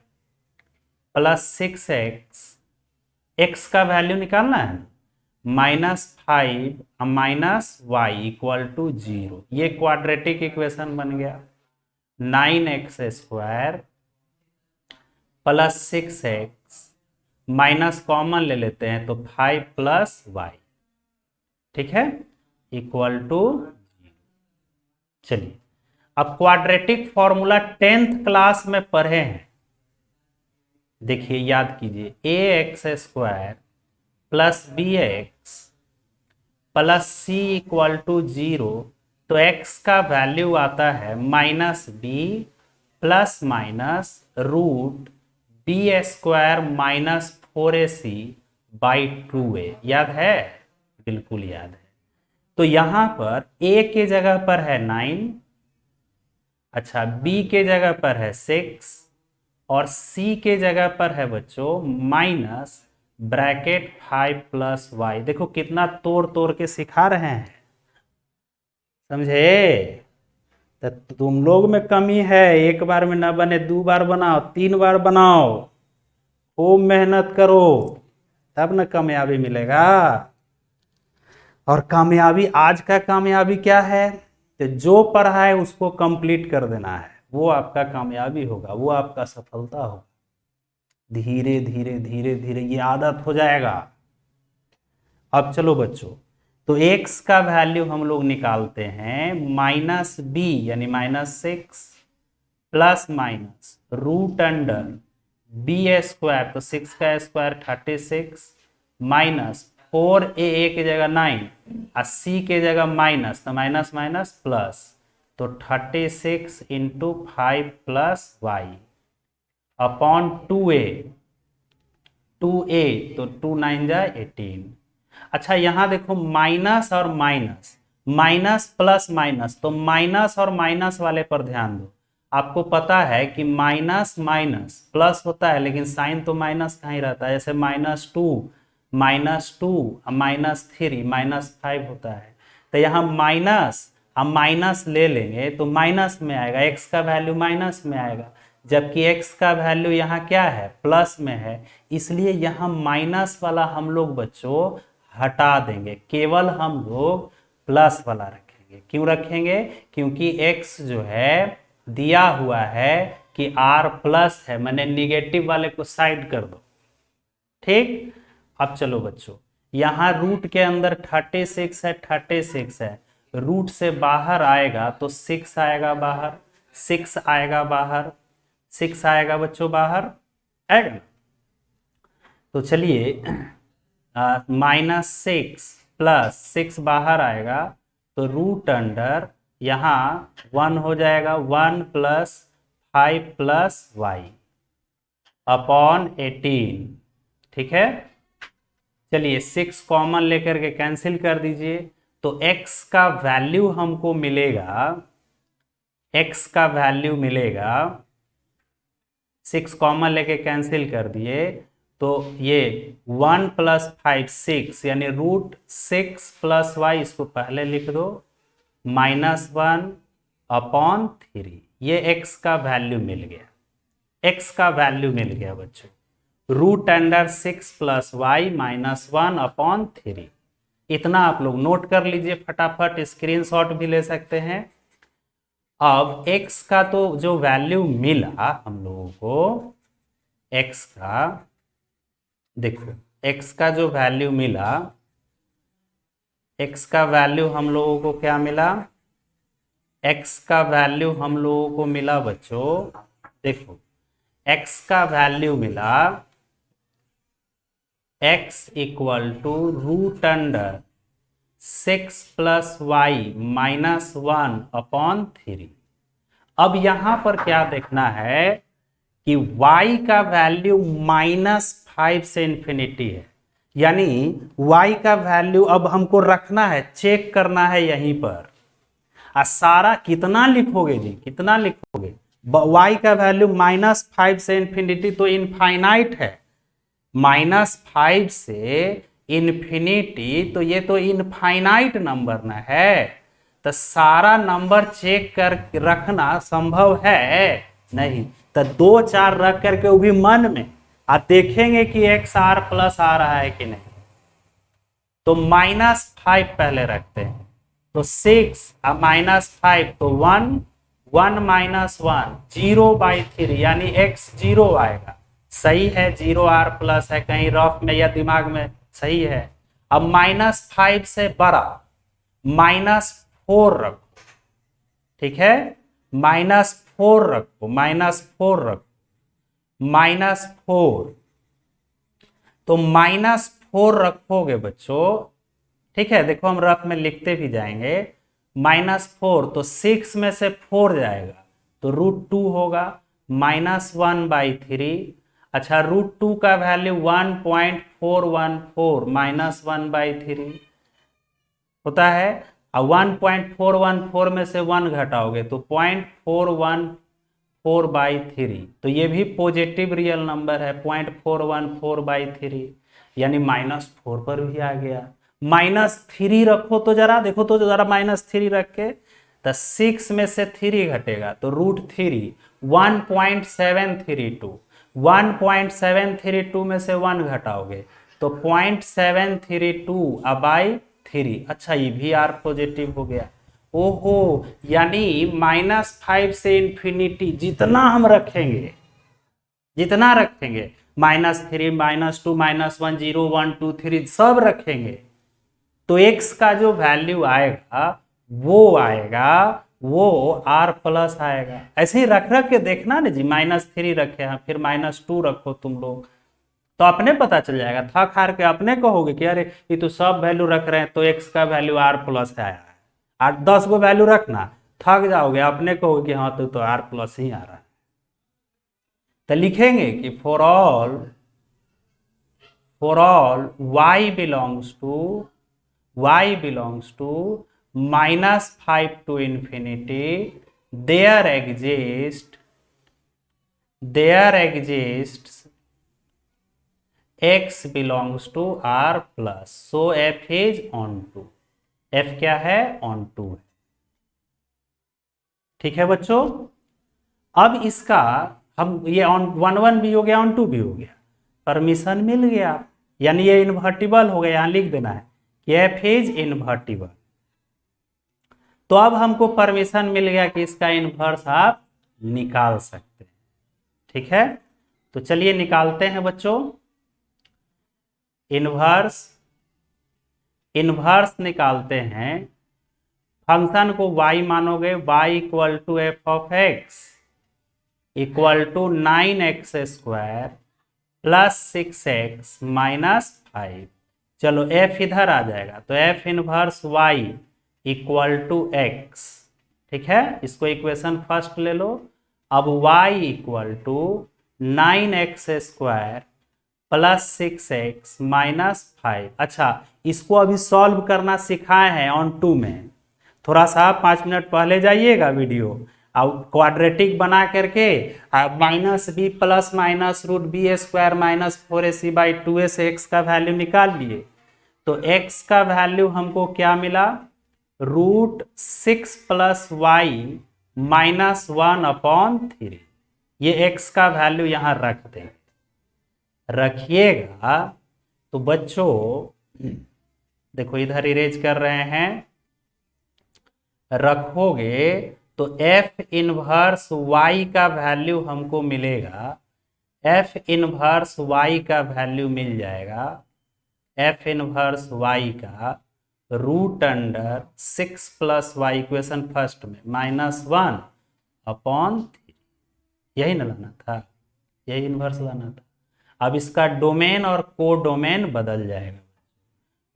A: plus 6x, x का वैल्यू निकालना है, -5 माइनस वाई इक्वल टू 0। ये क्वाड्रेटिक इक्वेशन बन गया। 9x square plus 6x minus common ले लेते हैं तो 5 प्लस वाई, ठीक है, इक्वल टू। चलिए अब क्वाड्रेटिक फॉर्मूला 10th क्लास में पढ़े हैं, देखिए याद कीजिए, ax square plus b x plus c equal to 0, तो x का वैल्यू आता है -b plus minus root b square minus 4ac by 2a। याद है? बिल्कुल याद है। तो यहां पर a के जगह पर है 9, अच्छा b के जगह पर है 6 और c के जगह पर है बच्चों माइनस ब्रैकेट 5 प्लस वाई। देखो कितना तोड़ तोड़ के सिखा रहे हैं, समझे? तो तुम लोग में कमी है, एक बार में ना बने 2 बार बनाओ, 3 बार बनाओ। खूब मेहनत करो, तब ना कामयाबी मिलेगा। और कामयाबी, आज का कामयाबी क्या है, तो जो पढ़ा है उसको कंप्लीट कर देना है, वो आपका कामयाबी होगा, वो आपका सफलता होगा। धीरे धीरे धीरे धीरे ये आदत हो जाएगा। अब चलो बच्चों, तो x का वैल्यू हम लोग निकालते हैं -b यानी -6 plus minus root under b square, तो 6 का स्क्वायर 36 माइनस 4a की जगह 9 और c के जगह माइनस, तो माइनस माइनस प्लस, तो 36 into 5 plus Y upon 2a, 2a तो 2 9 जा 18। अच्छा यहां देखो माइनस और माइनस, माइनस प्लस माइनस, तो माइनस और माइनस वाले पर ध्यान दो। आपको पता है कि माइनस माइनस प्लस होता है, लेकिन साइन तो माइनस का ही रहता है, जैसे -2 -3 -5 होता है। तो यहाँ माइनस, हम माइनस ले लेंगे तो माइनस में आएगा, x का वैल्यू माइनस में आएगा, जबकि x का वैल्यू यहाँ क्या है, प्लस में है। इसलिए यहाँ माइनस वाला हम लोग बच्चों हटा देंगे, केवल हम लोग प्लस वाला रखेंगे। क्यों रखेंगे, क्योंकि x जो है दिया हुआ है कि r प्लस है, मैंने निगेटिव वाले को साइड कर दो। ठीक, अब चलो बच्चों, यहां रूट के अंदर 36 है, 36 है, रूट से बाहर आएगा तो 6 आएगा बाहर, 6 आएगा बाहर, 6 आएगा बच्चों बाहर, आएगा ना। तो चलिए -6 प्लस 6 बाहर आएगा, तो रूट अंडर यहाँ 1 हो जाएगा, 1 प्लस 5 प्लस वाई अपॉन 18। ठीक है, चलिए 6 कॉमन लेकर के कैंसिल कर दीजिए, तो x का वैल्यू हमको मिलेगा, x का वैल्यू मिलेगा, 6 कॉमन लेके कैंसिल कर दिए, तो ये 1 प्लस 5 6 यानी √6 प्लस वाई, इसको पहले लिख दो, -1 अपॉन 3। ये x का वैल्यू मिल गया, x का वैल्यू मिल गया बच्चों, √6 प्लस वाई -1 अपॉन 3। इतना आप लोग नोट कर लीजिए, फटाफट स्क्रीनशॉट भी ले सकते हैं। अब x का तो जो वैल्यू मिला हम लोगों को, x का देखो, x का जो वैल्यू मिला, x का वैल्यू हम लोगों को क्या मिला, x का वैल्यू हम लोगों को मिला बच्चों, देखो x का वैल्यू मिला, x equal to √6 plus y -1 upon 3। अब यहां पर क्या देखना है कि y का वैल्यू -5 से इंफिनिटी है, यानी y का वैल्यू अब हमको रखना है, चेक करना है यहीं पर। सारा कितना लिखोगे जी, कितना लिखोगे, y का वैल्यू -5 से इंफिनिटी तो इनफाइनाइट है, -5 से इन्फिनिटी, तो ये तो इनफाइनाइट नंबर ना है, तो सारा नंबर चेक कर रखना संभव है नहीं, तो 2 4 रख करके वो भी मन में, आप देखेंगे कि x r प्लस आ रहा है कि नहीं, तो -5 पहले रखते हैं, तो 6 और -5 तो 1, 1 -1 0/3 यानी x 0 आएगा। सही है, 0 r प्लस है, कहीं रफ में या दिमाग में सही है। अब -5 से बड़ा -4 रखो, ठीक है, -4 रखो, -4 रखो, -4, तो -4 रखोगे बच्चों, ठीक है, देखो हम रफ में लिखते भी जाएंगे, -4 तो 6 में से 4 जाएगा तो √2 होगा, -1/3। अच्छा √2 का वैल्यू 1.414 -1/3 होता है, और 1.414 में से 1 घटाओगे तो 0.414/3, तो ये भी पॉजिटिव रियल नंबर है, 0.414/3 यानी -4 पर भी आ गया। -3 रखो तो जरा, देखो तो जरा -3 रख के, तो 6 में से 3 घटेगा तो √3 1.732, 1.732 में से 1 घटाओगे तो 0.732/3। अच्छा ये भी R पॉजिटिव हो गया। ओहो, यानी -5 से इंफिनिटी जितना हम रखेंगे, जितना रखेंगे, -3, -2, -1, 0, 1, 2, 3 सब रखेंगे तो x का जो वैल्यू आएगा वो R+ आएगा। ऐसे ही रख रख के देखना ना जी, -3 रखे हैं फिर -2 रखो तुम लोग तो अपने पता चल जाएगा। थक हार के अपने कहोगे कि अरे ये तो सब वैल्यू रख रहे हैं तो x का वैल्यू R+ आया है। 8-10 गो वैल्यू रखना, थक जाओगे, अपने कहोगे कि हाँ तो R+ ही आ रहा है। तो लिखेंगे कि for all y belongs to -5 to infinity, there exists x belongs to R+, so f is onto। f क्या है? onto है। ठीक है बच्चों, अब इसका हम ये ऑन 1 भी हो गया, ऑन 2 भी हो गया, परमिशन मिल गया, यानी ये इन्वर्टिबल हो गया। यहां लिख देना है कि f इज इन्वर्टिबल। तो अब हमको परमिशन मिल गया कि इसका इन्वर्स आप निकाल सकते हैं। ठीक है, तो चलिए निकालते हैं बच्चों। इन्वर्स निकालते हैं। फंक्शन को y मानोगे, y equal to f(x) equal to 9x² plus 6x minus 5। चलो f इधर आ जाएगा तो f inverse y equal to x। ठीक है, इसको इक्वेशन फर्स्ट ले लो। अब y equal to 9x² plus 6x minus 5। अच्छा, इसको अभी सॉल्व करना सिखाए हैं ऑन 2 में। थोड़ा सा 5 मिनट पहले जाइएगा वीडियो, अब क्वाड्रेटिक बना करके -b plus minus √b² minus 4ac/2s x का वैल्यू निकाल लिए। तो x का वैल्यू हमको क्या मिला? √6 + y माइनस 1/3। ये x का वैल्यू यहां रख दें, रखिएगा। तो बच्चों देखो इधर इरेज कर रहे हैं, रखोगे तो f इनवर्स y का वैल्यू हमको मिलेगा। f इनवर्स y का वैल्यू मिल जाएगा, f इनवर्स y का √6 + y इक्वेशन फर्स्ट में -1/3। यही ना लाना था, यही इनवर्स लाना था। अब इसका डोमेन और को डोमेन बदल जाएगा,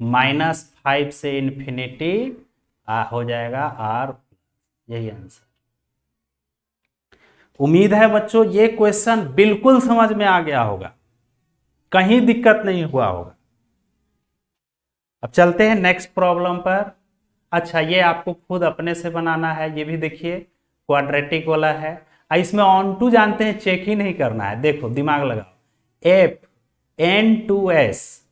A: -5 से इंफिनिटी हो जाएगा R। यही आंसर। उम्मीद है बच्चों ये क्वेश्चन बिल्कुल समझ में आ गया होगा, कहीं दिक्कत नहीं हुआ होगा। अब चलते हैं नेक्स्ट प्रॉब्लम पर। अच्छा, ये आपको खुद अपने से बनाना है। ये भी देखिए क्वाड्रेटिक वाला है। इसमें ऑन टू जानते हैं, चेक ही नहीं करना है। देखो दिमाग लगाओ, f n2s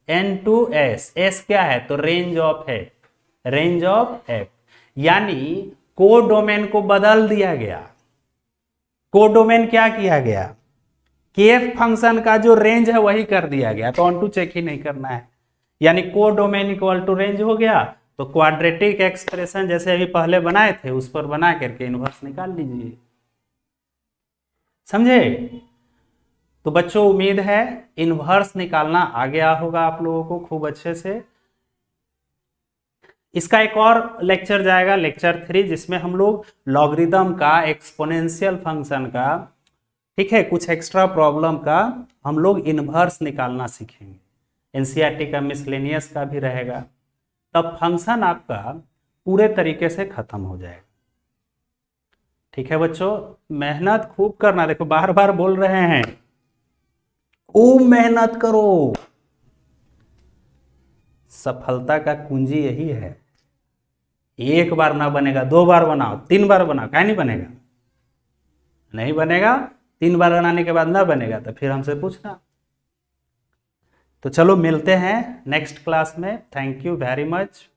A: s क्या है? तो रेंज ऑफ f, यानी को डोमेन को बदल दिया गया। को डोमेन क्या किया गया? kf फंक्शन का जो रेंज है वही कर दिया गया, तो ऑन टू चेक ही नहीं करना है। यानी को डोमेन इक्वल टू रेंज हो गया। तो क्वाड्रेटिक एक्सप्रेशन जैसे अभी पहले बनाए थे उस पर बना करके इनवर्स निकाल लीजिए। समझे? तो बच्चों उम्मीद है इनवर्स निकालना आ गया होगा आप लोगों को खूब अच्छे से। इसका एक और लेक्चर जाएगा, लेक्चर 3, जिसमें हम लोग लॉगरिदम का, एक्सपोनेंशियल फंक्शन का, ठीक है, कुछ एक्स्ट्रा प्रॉब्लम का हम लोग इनवर्स निकालना सीखेंगे। एनसीईआरटी का मिसलेनियस का भी रहेगा, तब फंक्शन आपका पूरे तरीके से खत्म हो जाएगा। ठीक है बच्चों, मेहनत खूब करना। देखो बार बार बोल रहे हैं खूब मेहनत करो, सफलता का कुंजी यही है। एक बार ना बनेगा, 2 बार बनाओ, 3 बार बनाओ, क्या नहीं बनेगा? नहीं बनेगा। 3 बार बनाने के बाद ना बनेगा तो फिर हमसे पूछना। तो चलो मिलते हैं नेक्स्ट क्लास में। Thank you very much.